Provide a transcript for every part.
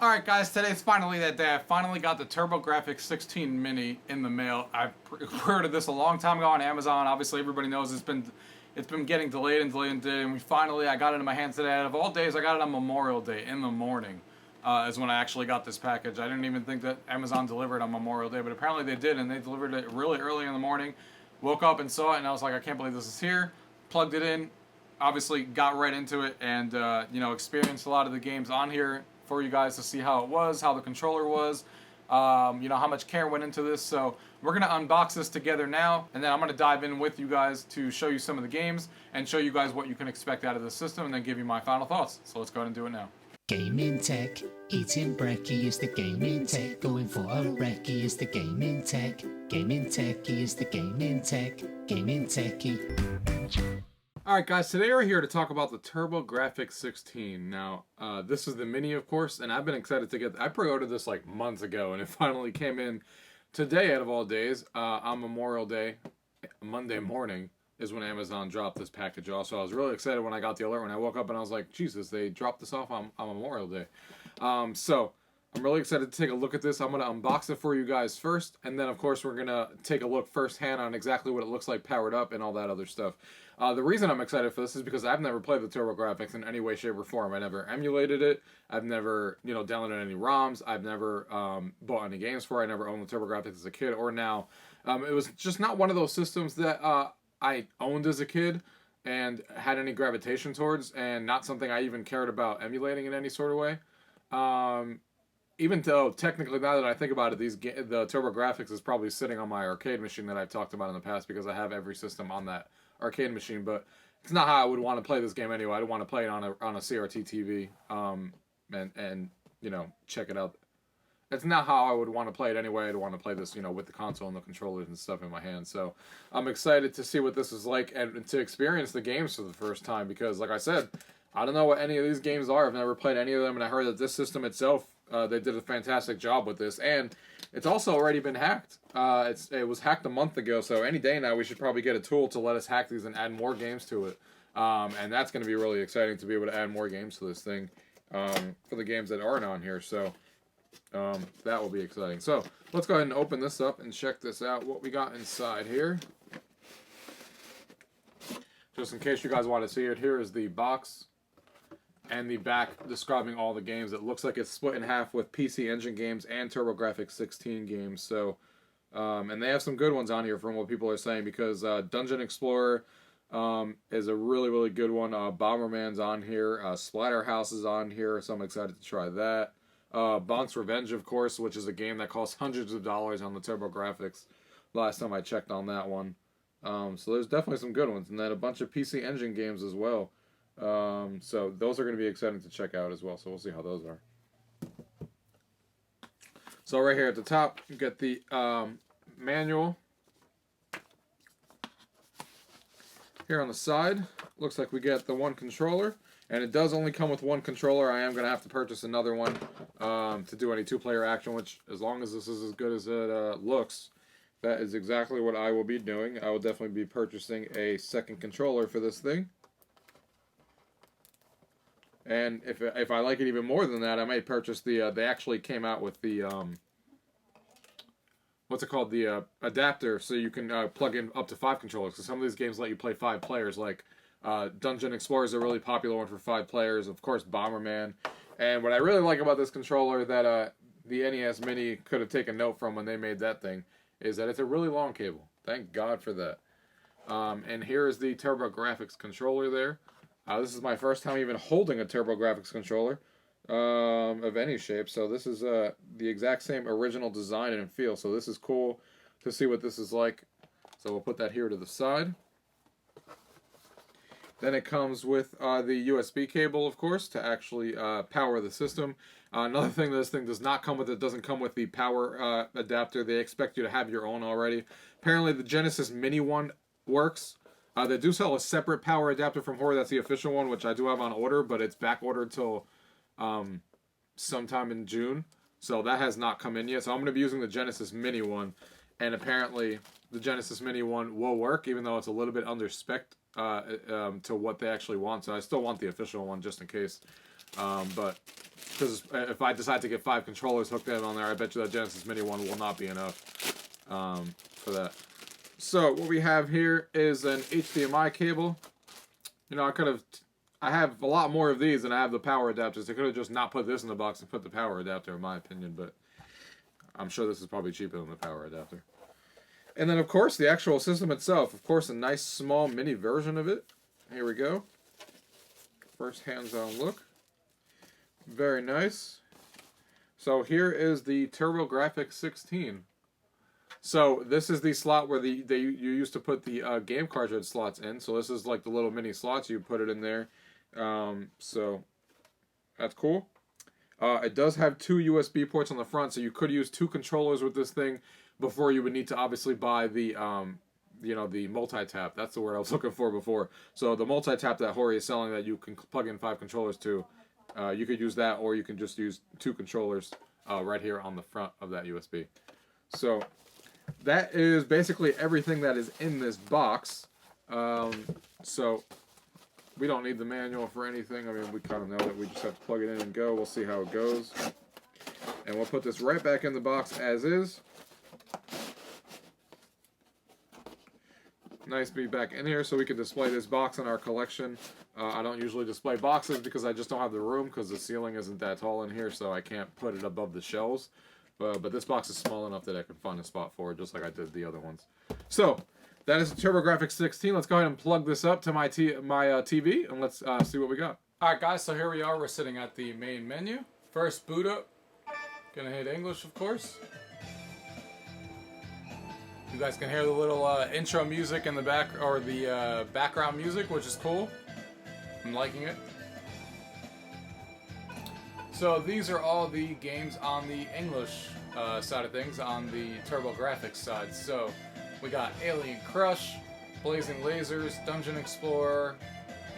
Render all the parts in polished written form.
Alright guys, today's finally that day. I finally got the Turbo Grafx 16 Mini in the mail. I pre-ordered this a long time ago on Amazon. Obviously everybody knows it's been getting delayed and I got it in my hands today. Out of all days, I got it on Memorial Day in the morning. Is when I actually got this package. I didn't even think that Amazon delivered on Memorial Day, but apparently they did, and they delivered it really early in the morning. Woke up and saw it, and I was like, I can't believe this is here. Plugged it in, obviously got right into it, and experienced a lot of the games on here for you guys to see how it was, how the controller was, how much care went into this. So we're gonna unbox this together now, and then I'm gonna dive in with you guys to show you some of the games and show you guys what you can expect out of the system, and then give you my final thoughts. So let's go ahead and do it now. Gaming tech, eating brekkie is the gaming tech. Going for a recce is the gaming tech. Gaming techie is the gaming tech. Gaming techie. Alright guys, today we're here to talk about the Turbo Grafx 16. Now, this is the Mini, of course, and I've been excited to get... I pre-ordered this like months ago, and it finally came in today out of all days, on Memorial Day, Monday morning, is when Amazon dropped this package off. So I was really excited when I got the alert. When I woke up and I was like, Jesus, they dropped this off on Memorial Day. So I'm really excited to take a look at this. I'm going to unbox it for you guys first, and then of course we're going to take a look firsthand on exactly what it looks like powered up and all that other stuff. The reason I'm excited for this is because I've never played the Turbo Grafx in any way, shape, or form. I never emulated it. I've never, downloaded any ROMs. I've never bought any games for it. I never owned the Turbo Grafx as a kid or now. It was just not one of those systems that I owned as a kid and had any gravitation towards, and not something I even cared about emulating in any sort of way. Even though technically, now that I think about it, the Turbo Grafx is probably sitting on my arcade machine that I've talked about in the past, because I have every system on that arcade machine. But it's not how I would want to play this game anyway. I'd want to play it on a CRT TV and check it out. It's not how I would want to play it anyway. I'd want to play this, with the console and the controllers and stuff in my hand. So I'm excited to see what this is like and to experience the games for the first time, because, like I said, I don't know what any of these games are. I've never played any of them, and I heard that this system itself, they did a fantastic job with this, and it's also already been hacked. It was hacked a month ago, so any day now we should probably get a tool to let us hack these and add more games to it. And that's going to be really exciting to be able to add more games to this thing for the games that aren't on here. So that will be exciting. So let's go ahead and open this up and check this out, what we got inside here. Just in case you guys want to see it, here is the box and the back describing all the games. It looks like it's split in half with PC Engine games and Turbo Grafx 16 games. So, and they have some good ones on here from what people are saying, because Dungeon Explorer is a really, really good one. Bomberman's on here. Splatterhouse is on here, so I'm excited to try that. Bonk's Revenge, of course, which is a game that costs hundreds of dollars on the Turbo Grafx last time I checked on that one. So there's definitely some good ones, and then a bunch of PC Engine games as well. So those are going to be exciting to check out as well, so we'll see how those are. So right here at the top, you get the manual. Here on the side, looks like we get the one controller, and it does only come with one controller. I am going to have to purchase another one to do any two-player action, which, as long as this is as good as it looks, that is exactly what I will be doing. I will definitely be purchasing a second controller for this thing. And if I like it even more than that, I might purchase the, they actually came out with the, what's it called, the adapter, so you can plug in up to 5 controllers. Because some of these games let you play 5 players, like Dungeon Explorer is a really popular one for 5 players, of course Bomberman. And what I really like about this controller that the NES Mini could have taken note from when they made that thing, is that it's a really long cable. Thank God for that. And here is the Turbo Grafx controller there. This is my first time even holding a Turbo Grafx controller of any shape. So this is the exact same original design and feel. So this is cool to see what this is like. So we'll put that here to the side. Then it comes with the USB cable, of course, to actually power the system. Another thing that this thing does not come with, it doesn't come with the power adapter. They expect you to have your own already. Apparently the Genesis Mini one works. They do sell a separate power adapter from Horror. That's the official one, which I do have on order, but it's back ordered till sometime in June. So that has not come in yet. So I'm going to be using the Genesis Mini one. And apparently the Genesis Mini one will work, even though it's a little bit under spec to what they actually want. So I still want the official one just in case. But Because if I decide to get 5 controllers hooked in on there, I bet you that Genesis Mini one will not be enough for that. So what we have here is an HDMI cable. You know, I have a lot more of these than I have the power adapters. They could have just not put this in the box and put the power adapter, in my opinion, but I'm sure this is probably cheaper than the power adapter. And then, of course, the actual system itself. Of course, a nice, small, mini version of it. Here we go. First hands-on look. Very nice. So here is the Turbo Grafx 16. So this is the slot where you used to put the game cartridge slots in. So this is like the little mini slots. You put it in there. So that's cool. It does have 2 USB ports on the front, so you could use 2 controllers with this thing before you would need to obviously buy the the multi-tap. That's the word I was looking for before. So the multi-tap that Hori is selling that you can plug in 5 controllers to, you could use that, or you can just use 2 controllers right here on the front of that USB. So that is basically everything that is in this box. So we don't need the manual for anything. I mean, we kind of know that we just have to plug it in and go. We'll see how it goes. And we'll put this right back in the box as is. Nice to be back in here so we can display this box in our collection. I don't usually display boxes because I just don't have the room because the ceiling isn't that tall in here, so I can't put it above the shelves. But this box is small enough that I can find a spot for it, just like I did the other ones. So that is the Turbo Grafx 16. Let's go ahead and plug this up to my TV, and let's see what we got. Alright guys, so here we are. We're sitting at the main menu. First boot up. Gonna hit English, of course. You guys can hear the little intro music in the back, or the background music, which is cool. I'm liking it. So these are all the games on the English side of things, on the Turbo Grafx side. So we got Alien Crush, Blazing Lasers, Dungeon Explorer,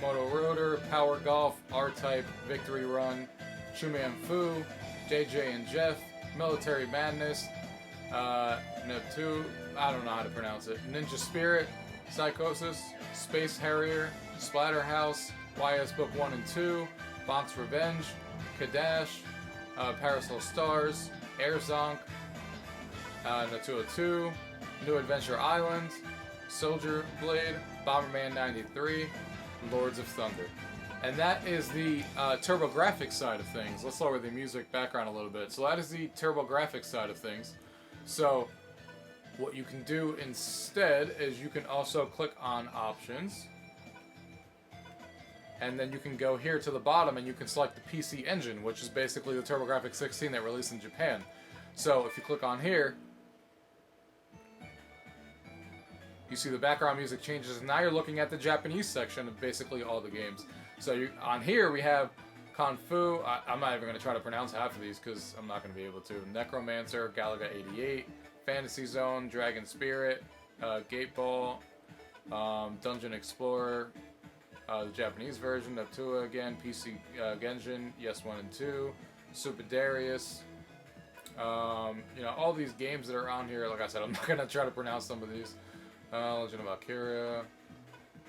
Moto Rotor, Power Golf, R-Type, Victory Run, Chuman Fu, JJ and Jeff, Military Madness, Neptune, I don't know how to pronounce it, Ninja Spirit, Psychosis, Space Harrier, Splatterhouse, YS Book 1 and 2, Bonk's Revenge, Kadash, Parasol Stars, Air Zonk, Natua 2, New Adventure Island, Soldier Blade, Bomberman 93, Lords of Thunder. And that is the Turbo Grafx side of things. Let's lower the music background a little bit. So that is the Turbo Grafx side of things. So what you can do instead is you can also click on Options. And then you can go here to the bottom and you can select the PC engine, which is basically the Turbo Grafx 16 that released in Japan. So if you click on here, you see the background music changes, and now you're looking at the Japanese section of basically all the games. So on here we have Kung Fu. I'm not even going to try to pronounce half of these because I'm not going to be able to. Necromancer, Galaga 88, Fantasy Zone, Dragon Spirit, Gateball, Dungeon Explorer, the Japanese version, Neptua again, PC Genshin, Yes 1 and 2, Super Darius. You know, all these games that are on here, like I said, I'm not going to try to pronounce some of these. Legend of Valkyria,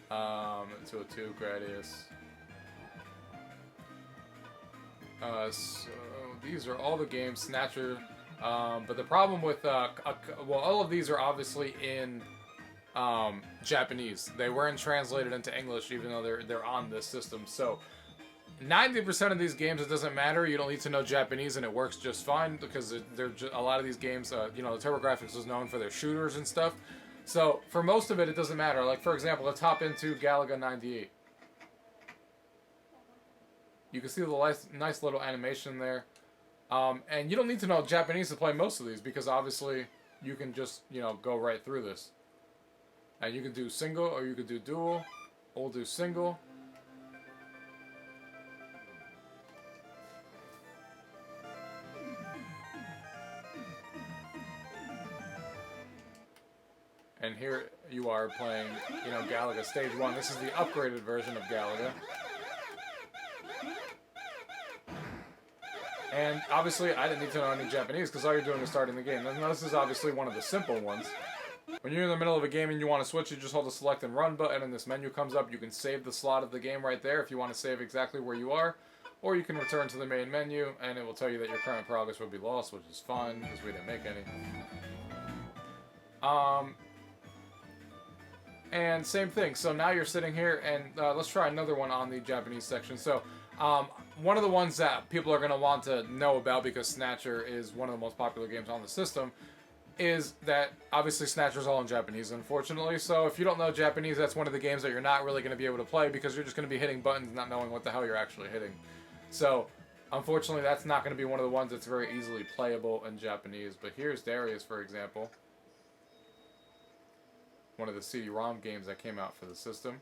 202, Gradius. So these are all the games, Snatcher. But the problem with, well, all of these are obviously in Japanese. They weren't translated into English, even though they're on this system. So 90% of these games, it doesn't matter. You don't need to know Japanese, and it works just fine because a lot of these games, you know, the Turbo Grafx was known for their shooters and stuff. So for most of it, it doesn't matter. Like, for example, let's hop into Galaga 98. You can see the nice little animation there. And you don't need to know Japanese to play most of these because obviously you can just, you know, go right through this. And you can do single or you can do dual. We'll do single. And here you are playing, you know, Galaga Stage 1. This is the upgraded version of Galaga. And obviously, I didn't need to know any Japanese because all you're doing is starting the game. Now, this is obviously one of the simple ones. When you're in the middle of a game and you want to switch, you just hold the select and run button and this menu comes up. You can save the slot of the game right there if you want to save exactly where you are. or you can return to the main menu, and it will tell you that your current progress will be lost, which is fun, because we didn't make any. And same thing, so now you're sitting here, and let's try another one on the Japanese section. So, one of the ones that people are going to want to know about, because Snatcher is one of the most popular games on the system, is that obviously Snatcher's all in Japanese, unfortunately. So if you don't know Japanese, that's one of the games that you're not really going to be able to play, because you're just going to be hitting buttons not knowing what the hell you're actually hitting. So, unfortunately, that's not going to be one of the ones that's very easily playable in Japanese. But here's Darius, for example. One of the CD-ROM games that came out for the system.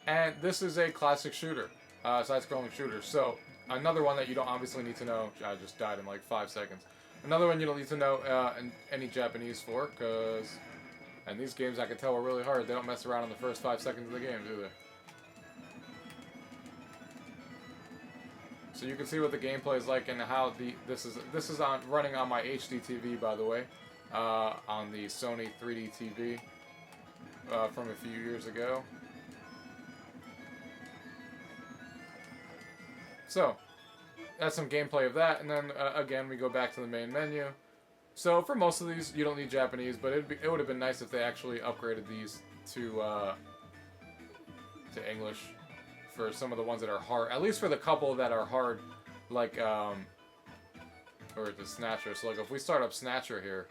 And this is a classic shooter, side-scrolling shooter. So, another one that you don't obviously need to know. I just died in like 5 seconds. Another one you don't need to know any Japanese for, because... And these games, I can tell, are really hard. They don't mess around in the first 5 seconds of the game, do they? So you can see what the gameplay is like, and how this is running on my HD TV, by the way, on the Sony 3D TV from a few years ago. So that's some gameplay of that, and then again we go back to the main menu. So for most of these, you don't need Japanese, but it would have been nice if they actually upgraded these to English. For some of the ones that are hard, at least for the couple that are hard, like, or the Snatcher. So, like, if we start up Snatcher here,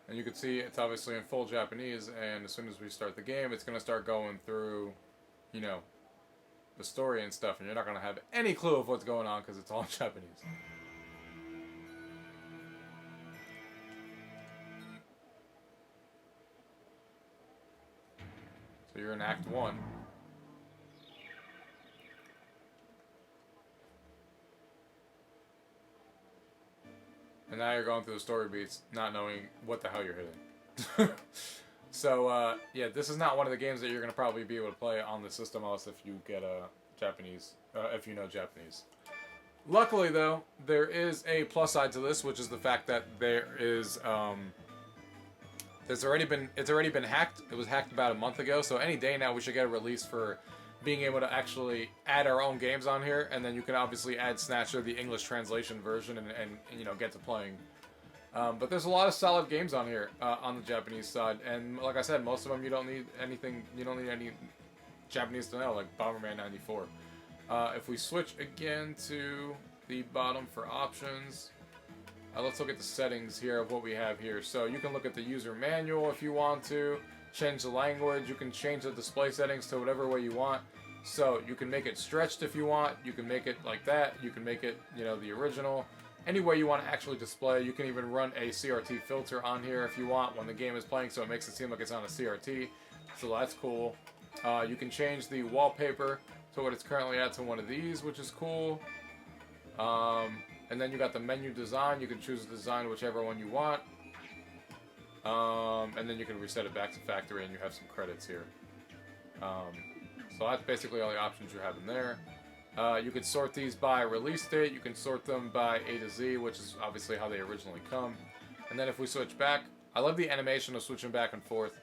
and you can see it's obviously in full Japanese, and as soon as we start the game, it's going to start going through, you know, the story and stuff, and you're not going to have any clue of what's going on because it's all in Japanese. So you're in Act 1. And now you're going through the story beats, not knowing what the hell you're hitting. So, yeah, this is not one of the games that you're going to probably be able to play on the system, unless if you get a Japanese, if you know Japanese. Luckily, though, there is a plus side to this, which is the fact that there is, it's already been hacked. It was hacked about a month ago, so any day now we should get a release for being able to actually add our own games on here, and then you can obviously add Snatcher, the English translation version, and you know, get to playing. But there's a lot of solid games on here on the Japanese side, and like I said, most of them you don't need anything. You don't need any Japanese to know, like Bomberman 94. If we switch again to the bottom for options, let's look at the settings here of what we have here. So you can look at the user manual if you want to. Change the language, you can change the display settings to whatever way you want. So you can make it stretched if you want, you can make it like that, you can make it, you know, the original. Any way you want to actually display. You can even run a CRT filter on here if you want when the game is playing, so it makes it seem like it's on a CRT. So that's cool. You can change the wallpaper to what it's currently at to one of these, which is cool. And then you got the menu design. You can choose the design whichever one you want. And then you can reset it back to factory, and you have some credits here. So that's basically all the options you have in there. You can sort these by release date. You can sort them by A to Z, which is obviously how they originally come. And then if we switch back, I love the animation of switching back and forth.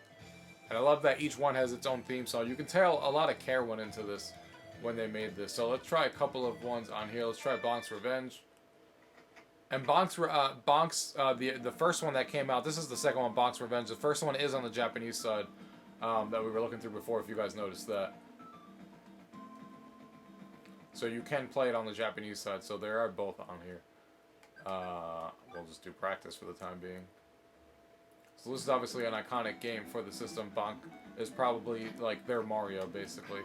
And I love that each one has its own theme song. You can tell a lot of care went into this when they made this. So let's try a couple of ones on here. Let's try Bonk's Revenge. And the first one that came out, this is the second one, Bonk's Revenge. The first one is on the Japanese side that we were looking through before, if you guys noticed that. So you can play it on the Japanese side, so there are both on here. We'll just do practice for the time being. So this is obviously an iconic game for the system. Bonk is probably like their Mario, basically,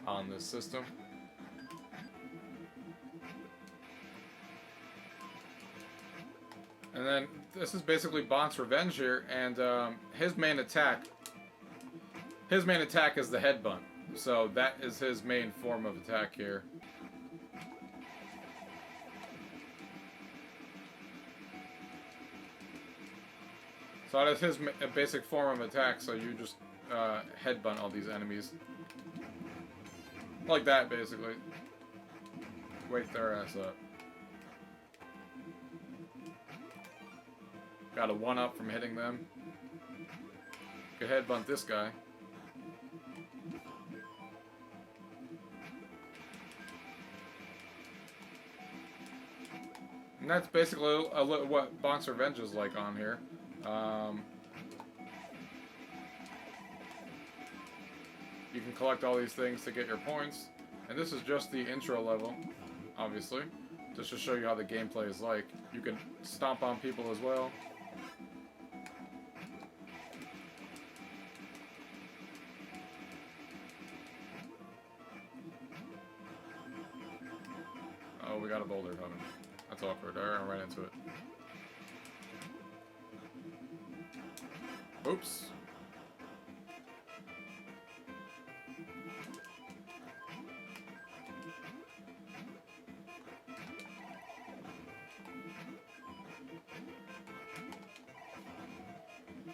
on this system. And then this is basically Bonk's Revenge here, and his main attack is the headbutt. So that is his main form of attack here. So that is his basic form of attack, so you just headbutt all these enemies. Like that, basically. Wake their ass up. Got a 1-up from hitting them. Could headbutt this guy. And that's basically what Bonk's Revenge is like on here. You can collect all these things to get your points. And this is just the intro level, obviously. Just to show you how the gameplay is like. You can stomp on people as well. Oh, we got a boulder coming. That's awkward. I ran right into it. Oops.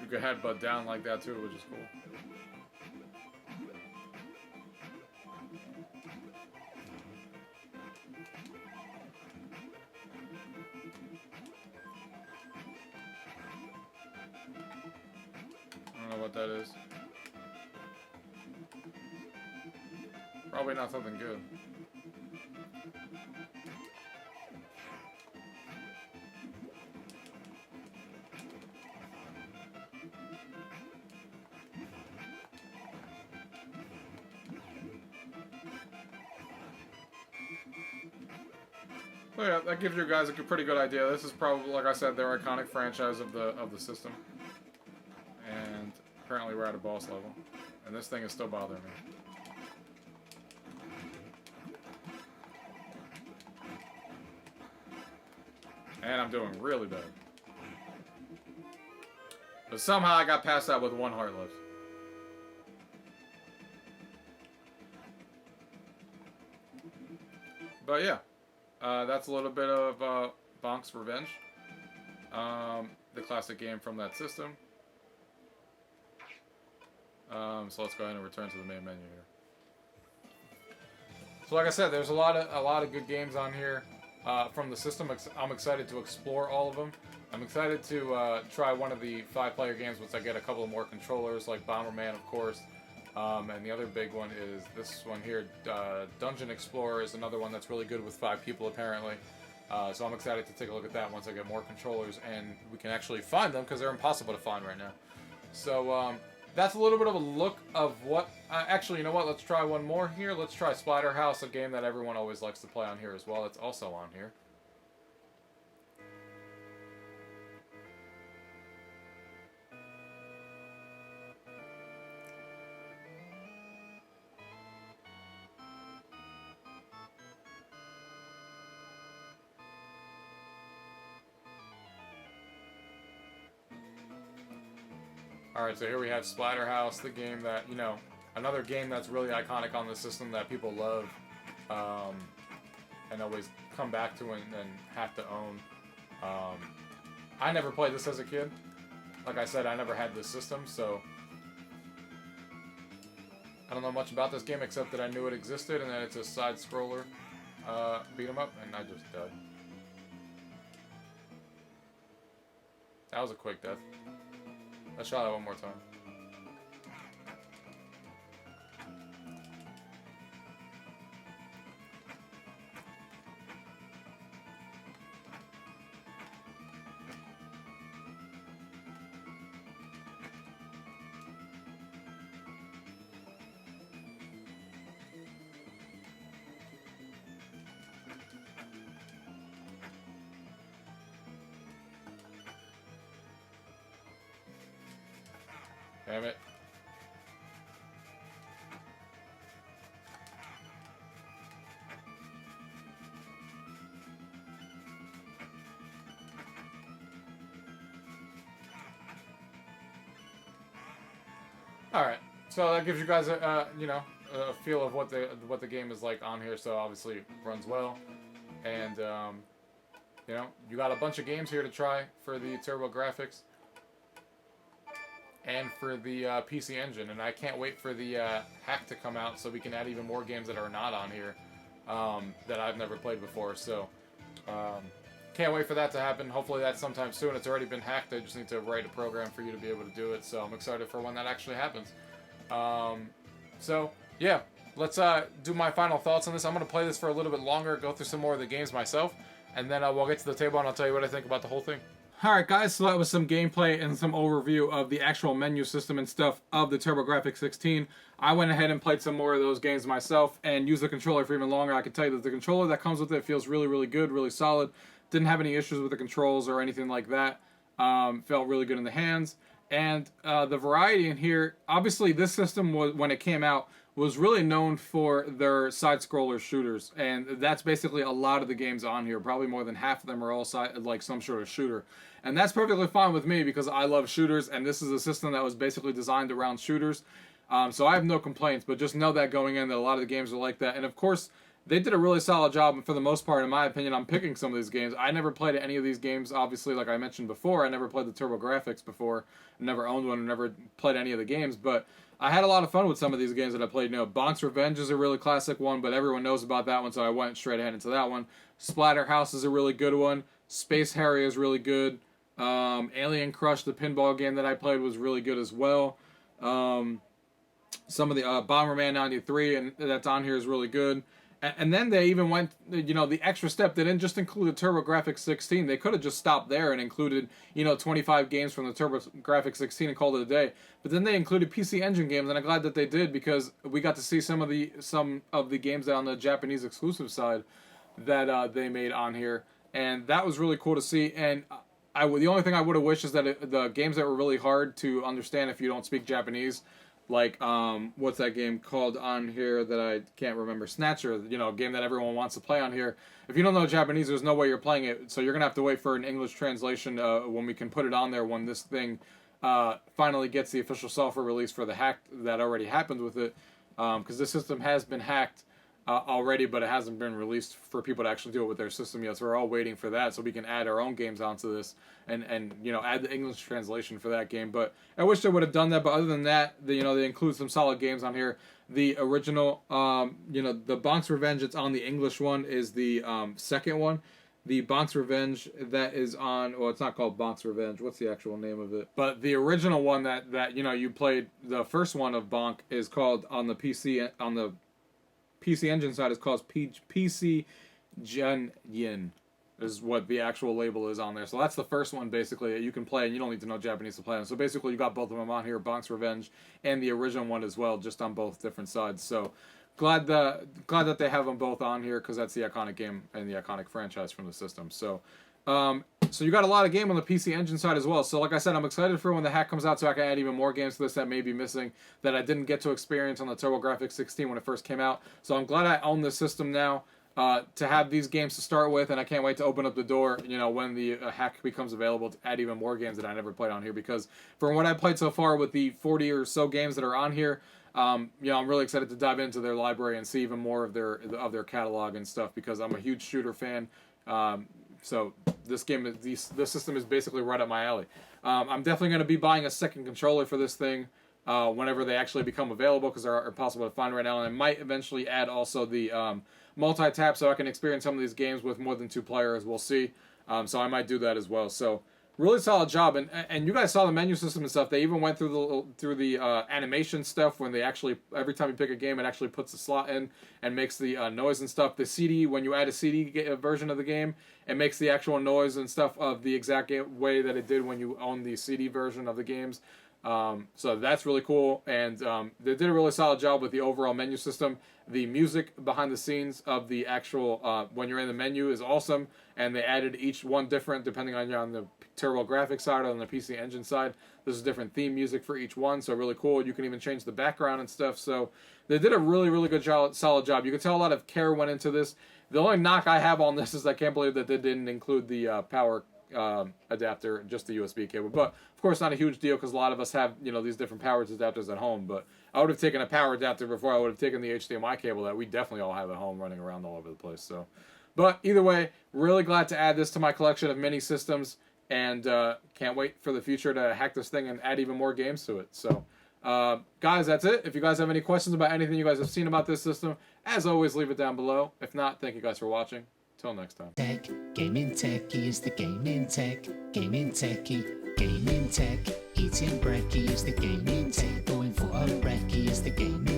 You can headbutt down like that too, which is cool. I don't know what that is. Probably not something good. So yeah, that gives you guys a pretty good idea. This is probably, like I said, their iconic franchise of the system. And apparently we're at a boss level. And this thing is still bothering me. And I'm doing really bad. But somehow I got past that with 1 heart left. But yeah. That's a little bit of Bonk's Revenge. The classic game from that system. So let's go ahead and return to the main menu here. So like I said, there's a lot of good games on here from the system. I'm excited to explore all of them. I'm excited to try one of the 5-player games once I get a couple of more controllers, like Bomberman, of course. And the other big one is this one here, Dungeon Explorer is another one that's really good with 5 people apparently. So I'm excited to take a look at that once I get more controllers and we can actually find them because they're impossible to find right now. So that's a little bit of a look of what... actually, you know what? Let's try one more here. Let's try Splatterhouse, a game that everyone always likes to play on here as well. It's also on here. Alright, so here we have Splatterhouse, the game that, you know, another game that's really iconic on the system that people love and always come back to and have to own. I never played this as a kid. Like I said, I never had this system, so I don't know much about this game except that I knew it existed and that it's a side-scroller beat 'em up, and I just died. That was a quick death. Let's try that one more time. Damn it. Alright, so that gives you guys a feel of what the game is like on here. So obviously it runs well, and you know, you got a bunch of games here to try for the Turbo Grafx. and for the PC Engine. And I can't wait for the hack to come out so we can add even more games that are not on here that I've never played before. So can't wait for that to happen. Hopefully that's sometime soon. It's already been hacked. I just need to write a program for you to be able to do it. So I'm excited for when that actually happens. So yeah, let's do my final thoughts on this. I'm going to play this for a little bit longer, go through some more of the games myself, and then we'll get to the table and I'll tell you what I think about the whole thing. Alright guys, so that was some gameplay and some overview of the actual menu system and stuff of the Turbo Grafx 16. I went ahead and played some more of those games myself and used the controller for even longer. I can tell you that the controller that comes with it feels really, really good, really solid. Didn't have any issues with the controls or anything like that. Felt really good in the hands. And the variety in here, obviously this system, was when it came out, was really known for their side-scroller shooters. And that's basically a lot of the games on here. Probably more than half of them are all like some sort of shooter. And that's perfectly fine with me because I love shooters, and this is a system that was basically designed around shooters. So I have no complaints, but just know that going in that a lot of the games are like that. And of course, they did a really solid job for the most part, in my opinion, on picking some of these games. I never played any of these games, obviously, like I mentioned before. I never played the Turbo Grafx before. Never owned one, never played any of the games, but I had a lot of fun with some of these games that I played. You know, Bonk's Revenge is a really classic one, but everyone knows about that one, so I went straight ahead into that one. Splatterhouse is a really good one. Space Harrier is really good. Alien Crush, the pinball game that I played, was really good as well. Some of the Bomberman 93 and that's on here is really good. And then they even went, you know, the extra step. They didn't just include the Turbo Grafx 16. They could have just stopped there and included, you know, 25 games from the Turbo Grafx 16 and called it a day. But then they included PC Engine games, and I'm glad that they did because we got to see some of the games that on the Japanese exclusive side that they made on here, and that was really cool to see. And the only thing I would have wished is that the games that were really hard to understand if you don't speak Japanese, like what's that game called on here that I can't remember? Snatcher, you know, a game that everyone wants to play on here. If you don't know Japanese, there's no way you're playing it, so you're gonna have to wait for an English translation when we can put it on there when this thing finally gets the official software release for the hack that already happened with it, because this system has been hacked already, but it hasn't been released for people to actually do it with their system yet. So we're all waiting for that so we can add our own games onto this and you know, add the English translation for that game. But I wish they would have done that. But other than that, you know, they include some solid games on here. The original, you know, the Bonk's Revenge, it's on the English one, is the second one. The Bonk's Revenge that is on, well, it's not called Bonk's Revenge. What's the actual name of it? But the original one that you know, you played, the first one of Bonk, is called on the PC Engine side is called PC Gen Yin, is what the actual label is on there. So that's the first one basically that you can play, and you don't need to know Japanese to play them. So basically you got both of them on here, Bonk's Revenge and the original one as well, just on both different sides. So glad that they have them both on here because that's the iconic game and the iconic franchise from the system. So so you got a lot of game on the PC Engine side as well. So like I said, I'm excited for when the hack comes out so I can add even more games to this that may be missing that I didn't get to experience on the Turbo Grafx 16 when it first came out. So I'm glad I own this system now to have these games to start with, and I can't wait to open up the door, you know, when the hack becomes available to add even more games that I never played on here, because from what I played so far with the 40 or so games that are on here, you know, I'm really excited to dive into their library and see even more of their catalog and stuff because I'm a huge shooter fan. So this system is basically right up my alley. I'm definitely going to be buying a second controller for this thing whenever they actually become available because they're impossible to find right now. And I might eventually add also the multi-tap so I can experience some of these games with more than 2 players. We'll see. So I might do that as well. So really solid job. And you guys saw the menu system and stuff. They even went through the animation stuff when they actually, every time you pick a game, it actually puts the slot in and makes the noise and stuff. The CD, when you add a CD version of the game, it makes the actual noise and stuff of the exact way that it did when you own the CD version of the games. So that's really cool, and they did a really solid job with the overall menu system. The music behind the scenes of the actual when you're in the menu is awesome, and they added each one different depending on the Turbo Grafx side or on the PC Engine side. There's different theme music for each one, so really cool. You can even change the background and stuff. So they did a really good job, solid job. You can tell a lot of care went into this. The only knock I have on this is I can't believe that they didn't include the power adapter, just the USB cable. But of course, not a huge deal because a lot of us have, you know, these different power adapters at home. But I would have taken a power adapter before I would have taken the HDMI cable that we definitely all have at home running around all over the place. So, but either way, really glad to add this to my collection of mini systems. and can't wait for the future to hack this thing and add even more games to it. So, guys, that's it. If you guys have any questions about anything you guys have seen about this system, as always, leave it down below. If not, thank you guys for watching. Till next time. Tech, gaming techie is the gaming tech, gaming techie, gaming tech. Eating brekkie is the gaming tech, going for a recce is the gaming